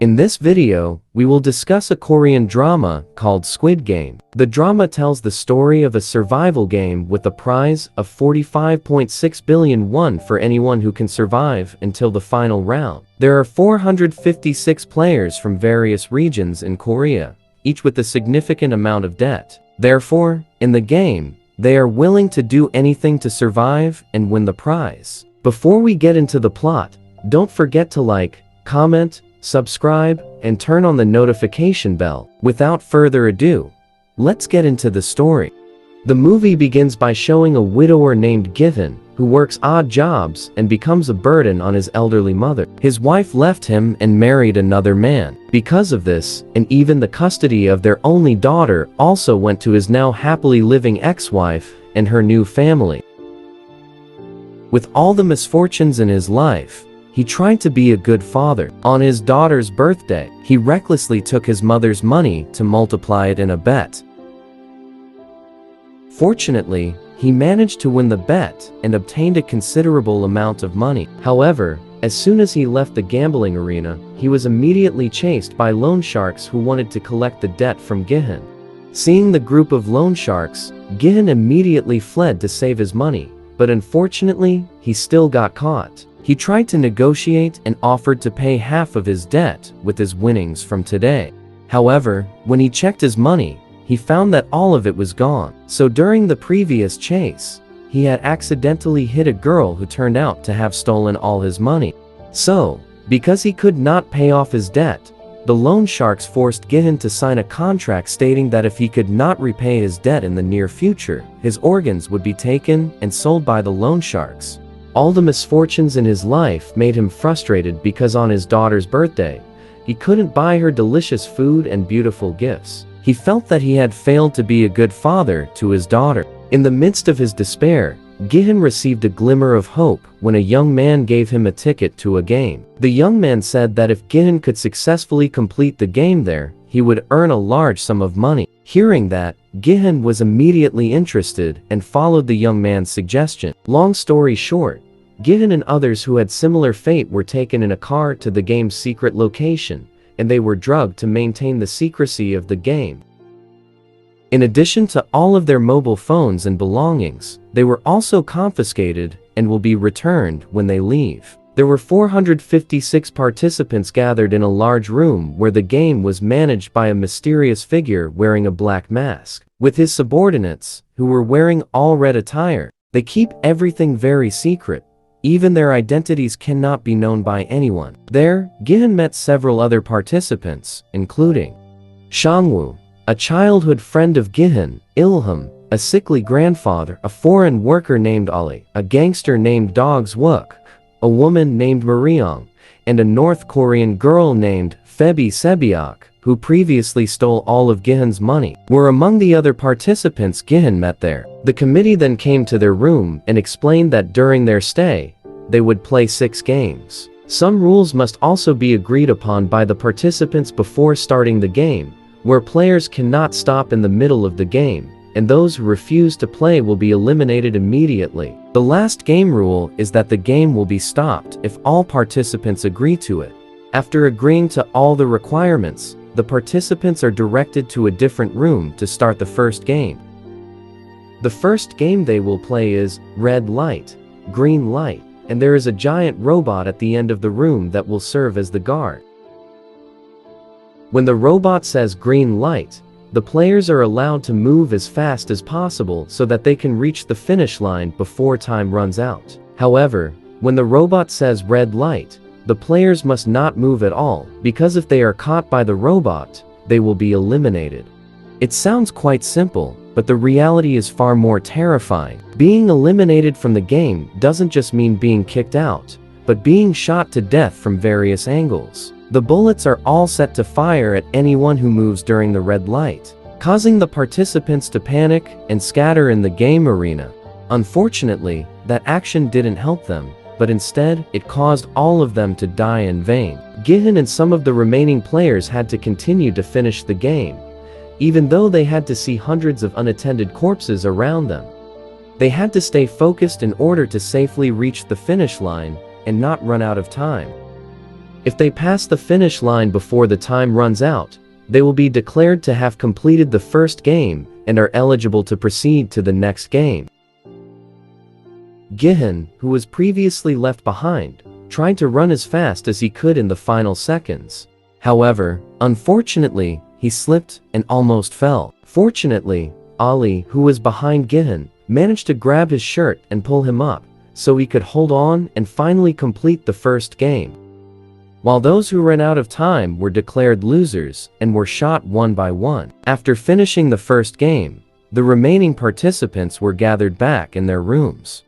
In this video, we will discuss a Korean drama called Squid Game. The drama tells the story of a survival game with a prize of 45.6 billion won for anyone who can survive until the final round. There are 456 players from various regions in Korea, each with a significant amount of debt. Therefore, in the game, they are willing to do anything to survive and win the prize. Before we get into the plot, don't forget to like, comment, subscribe, and turn on the notification bell. Without further ado, let's get into the story. The movie begins by showing a widower named Given, who works odd jobs and becomes a burden on his elderly mother. His wife left him and married another man. Because of this, and even the custody of their only daughter also went to his now happily living ex-wife and her new family. With all the misfortunes in his life, he tried to be a good father. On his daughter's birthday, he recklessly took his mother's money to multiply it in a bet. Fortunately, he managed to win the bet and obtained a considerable amount of money. However, as soon as he left the gambling arena, he was immediately chased by loan sharks who wanted to collect the debt from Gihan. Seeing the group of loan sharks, Gihan immediately fled to save his money, but unfortunately, he still got caught. He tried to negotiate and offered to pay half of his debt with his winnings from today. However, when he checked his money, he found that all of it was gone. So during the previous chase, he had accidentally hit a girl who turned out to have stolen all his money. So, because he could not pay off his debt, the loan sharks forced Gihan to sign a contract stating that if he could not repay his debt in the near future, his organs would be taken and sold by the loan sharks. All the misfortunes in his life made him frustrated because on his daughter's birthday, he couldn't buy her delicious food and beautiful gifts. He felt that he had failed to be a good father to his daughter. In the midst of his despair, Gihan received a glimmer of hope when a young man gave him a ticket to a game. The young man said that if Gihan could successfully complete the game there, he would earn a large sum of money. Hearing that, Gihan was immediately interested and followed the young man's suggestion. Long story short, Gihan and others who had similar fate were taken in a car to the game's secret location, and they were drugged to maintain the secrecy of the game. In addition to all of their mobile phones and belongings, they were also confiscated and will be returned when they leave. There were 456 participants gathered in a large room where the game was managed by a mysterious figure wearing a black mask. With his subordinates, who were wearing all red attire, they keep everything very secret. Even their identities cannot be known by anyone. There, Gihan met several other participants, including Shangwoo, a childhood friend of Gihan, Ilham, a sickly grandfather, a foreign worker named Ali, a gangster named Dogs Wook, a woman named Mariong, and a North Korean girl named Febi Sebiok, who previously stole all of Gihan's money, were among the other participants Gihan met there. The committee then came to their room and explained that during their stay, they would play 6 games. Some rules must also be agreed upon by the participants before starting the game, where players cannot stop in the middle of the game, and those who refuse to play will be eliminated immediately. The last game rule is that the game will be stopped if all participants agree to it. After agreeing to all the requirements, the participants are directed to a different room to start the first game. The first game they will play is Red Light, Green Light, and there is a giant robot at the end of the room that will serve as the guard. When the robot says green light, the players are allowed to move as fast as possible so that they can reach the finish line before time runs out. However, when the robot says red light, the players must not move at all, because if they are caught by the robot, they will be eliminated. It sounds quite simple, but the reality is far more terrifying. Being eliminated from the game doesn't just mean being kicked out, but being shot to death from various angles. The bullets are all set to fire at anyone who moves during the red light, causing the participants to panic and scatter in the game arena. Unfortunately, that action didn't help them, but instead, it caused all of them to die in vain. Gihan and some of the remaining players had to continue to finish the game, even though they had to see hundreds of unattended corpses around them. They had to stay focused in order to safely reach the finish line and not run out of time. If they pass the finish line before the time runs out, they will be declared to have completed the first game and are eligible to proceed to the next game. Gihin, who was previously left behind, tried to run as fast as he could in the final seconds. However, unfortunately, he slipped and almost fell. Fortunately, Ali, who was behind Gihin, managed to grab his shirt and pull him up, so he could hold on and finally complete the first game. While those who ran out of time were declared losers and were shot one by one. After finishing the first game, the remaining participants were gathered back in their rooms.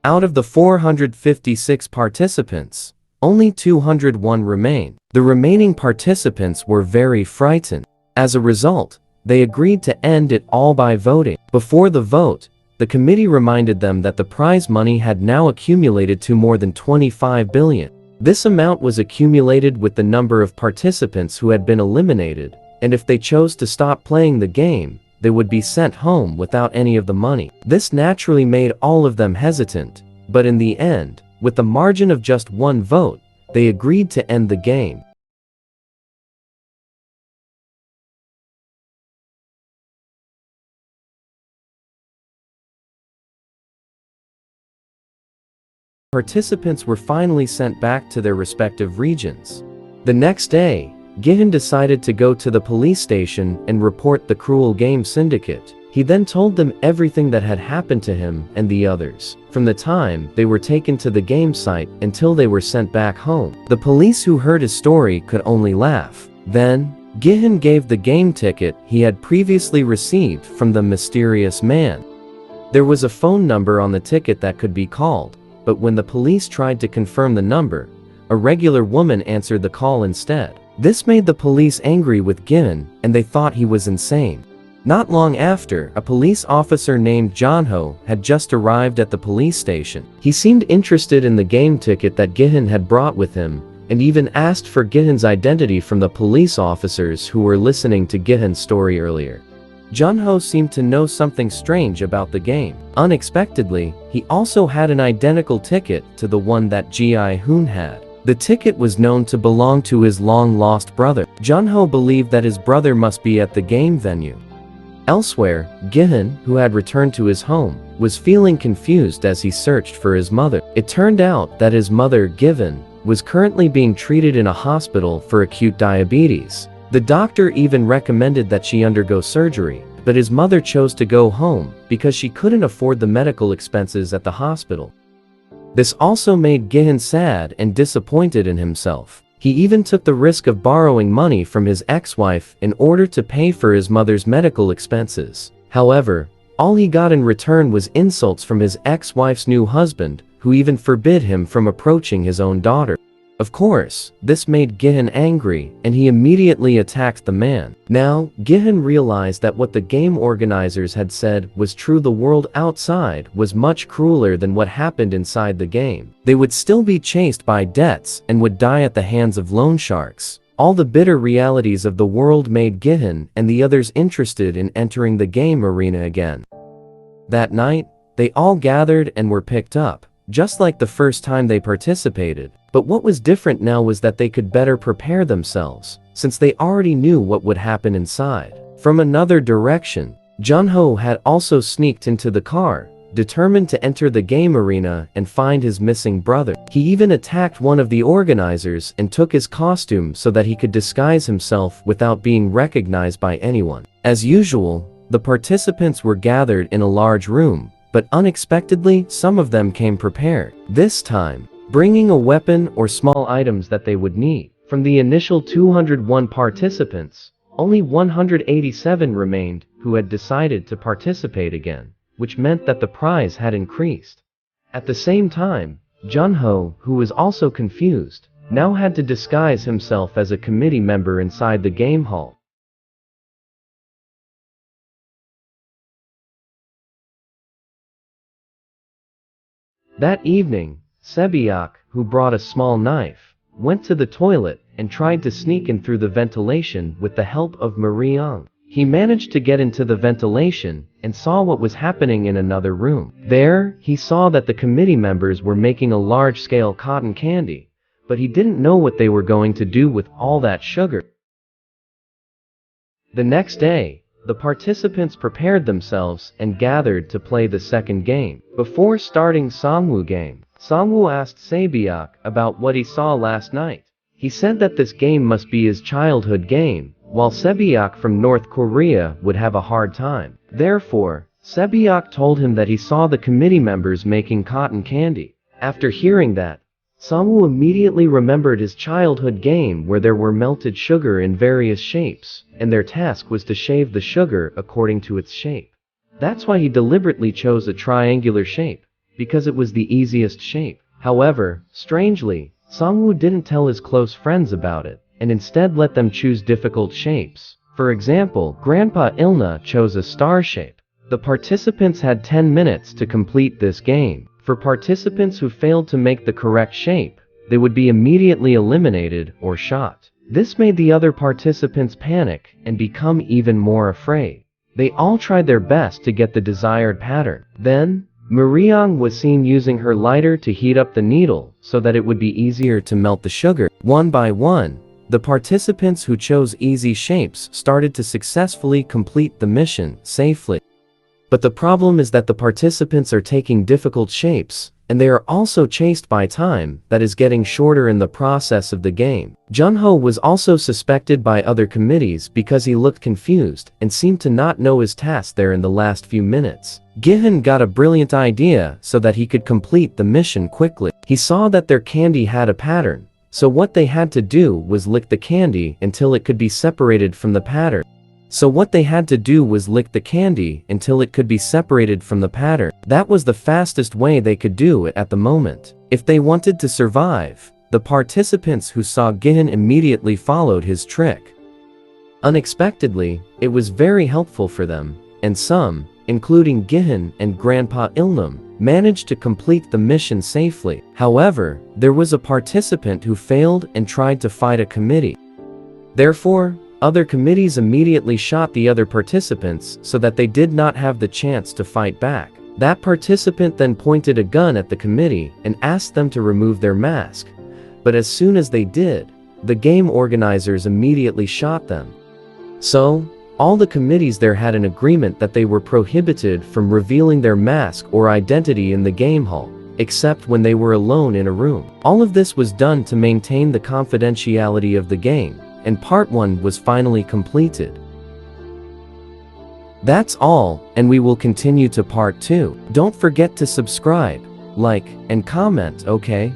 Out of the 456 participants, only 201 remained. The remaining participants were very frightened. As a result, they agreed to end it all by voting. Before the vote, the committee reminded them that the prize money had now accumulated to more than 25 billion. This amount was accumulated with the number of participants who had been eliminated, and if they chose to stop playing the game, they would be sent home without any of the money. This naturally made all of them hesitant, but in the end, with the margin of just one vote, they agreed to end the game. Participants were finally sent back to their respective regions. The next day, Gihin decided to go to the police station and report the cruel game syndicate. He then told them everything that had happened to him and the others, from the time they were taken to the game site until they were sent back home. The police who heard his story could only laugh. Then, Gihin gave the game ticket he had previously received from the mysterious man. There was a phone number on the ticket that could be called, but when the police tried to confirm the number, a regular woman answered the call instead. This made the police angry with Gihin, and they thought he was insane. Not long after, a police officer named Jonho had just arrived at the police station. He seemed interested in the game ticket that Gihin had brought with him, and even asked for Gihin's identity from the police officers who were listening to Gihin's story earlier. Jonho seemed to know something strange about the game. Unexpectedly, he also had an identical ticket to the one that Ji-hoon had. The ticket was known to belong to his long-lost brother. Jonho believed that his brother must be at the game venue. Elsewhere, Gihin, who had returned to his home, was feeling confused as he searched for his mother. It turned out that his mother, Gihin, was currently being treated in a hospital for acute diabetes. The doctor even recommended that she undergo surgery, but his mother chose to go home because she couldn't afford the medical expenses at the hospital. This also made Gihin sad and disappointed in himself. He even took the risk of borrowing money from his ex-wife in order to pay for his mother's medical expenses. However, all he got in return was insults from his ex-wife's new husband, who even forbid him from approaching his own daughter. Of course, this made Gihin angry, and he immediately attacked the man. Now, Gihin realized that what the game organizers had said was true. The world outside was much crueler than what happened inside the game. They would still be chased by debts and would die at the hands of loan sharks. All the bitter realities of the world made Gihin and the others interested in entering the game arena again. That night, they all gathered and were picked up, just like the first time they participated. But what was different now was that they could better prepare themselves, since they already knew what would happen inside. From another direction, Jonho had also sneaked into the car, determined to enter the game arena and find his missing brother. He even attacked one of the organizers and took his costume so that he could disguise himself without being recognized by anyone. As usual, the participants were gathered in a large room, but unexpectedly, some of them came prepared. This time, bringing a weapon or small items that they would need. From the initial 201 participants, only 187 remained who had decided to participate again, which meant that the prize had increased. At the same time, Jonho, who was also confused, now had to disguise himself as a committee member inside the game hall. That evening, Sebiak, who brought a small knife, went to the toilet and tried to sneak in through the ventilation with the help of Mariang. He managed to get into the ventilation and saw what was happening in another room. There, he saw that the committee members were making a large-scale cotton candy, but he didn't know what they were going to do with all that sugar. The next day, the participants prepared themselves and gathered to play the second game. Before starting Songwoo game, Songwoo asked Saebyeok about what he saw last night. He said that this game must be his childhood game, while Saebyeok from North Korea would have a hard time. Therefore, Saebyeok told him that he saw the committee members making cotton candy. After hearing that, Songwoo immediately remembered his childhood game where there were melted sugar in various shapes, and their task was to shave the sugar according to its shape. That's why he deliberately chose a triangular shape, because it was the easiest shape. However, strangely, Songwoo didn't tell his close friends about it, and instead let them choose difficult shapes. For example, Grandpa Ilna chose a star shape. The participants had 10 minutes to complete this game. For participants who failed to make the correct shape, they would be immediately eliminated or shot. This made the other participants panic and become even more afraid. They all tried their best to get the desired pattern. Then, Muriang was seen using her lighter to heat up the needle so that it would be easier to melt the sugar. One by one, the participants who chose easy shapes started to successfully complete the mission safely. But the problem is that the participants are taking difficult shapes, and they are also chased by time that is getting shorter in the process of the game. Junho was also suspected by other committees because he looked confused and seemed to not know his task there in the last few minutes. Gihan got a brilliant idea so that he could complete the mission quickly. He saw that their candy had a pattern, so what they had to do was lick the candy until it could be separated from the pattern. That was the fastest way they could do it at the moment. If they wanted to survive, the participants who saw Gihan immediately followed his trick. Unexpectedly, it was very helpful for them, and some, including Gihan and Grandpa Ilnam, managed to complete the mission safely. However, there was a participant who failed and tried to fight a committee. Therefore, other committees immediately shot the other participants so that they did not have the chance to fight back. That participant then pointed a gun at the committee and asked them to remove their mask. But as soon as they did, the game organizers immediately shot them. So, all the committees there had an agreement that they were prohibited from revealing their mask or identity in the game hall, except when they were alone in a room. All of this was done to maintain the confidentiality of the game, and part 1 was finally completed. That's all, and we will continue to part 2. Don't forget to subscribe, like, and comment, okay?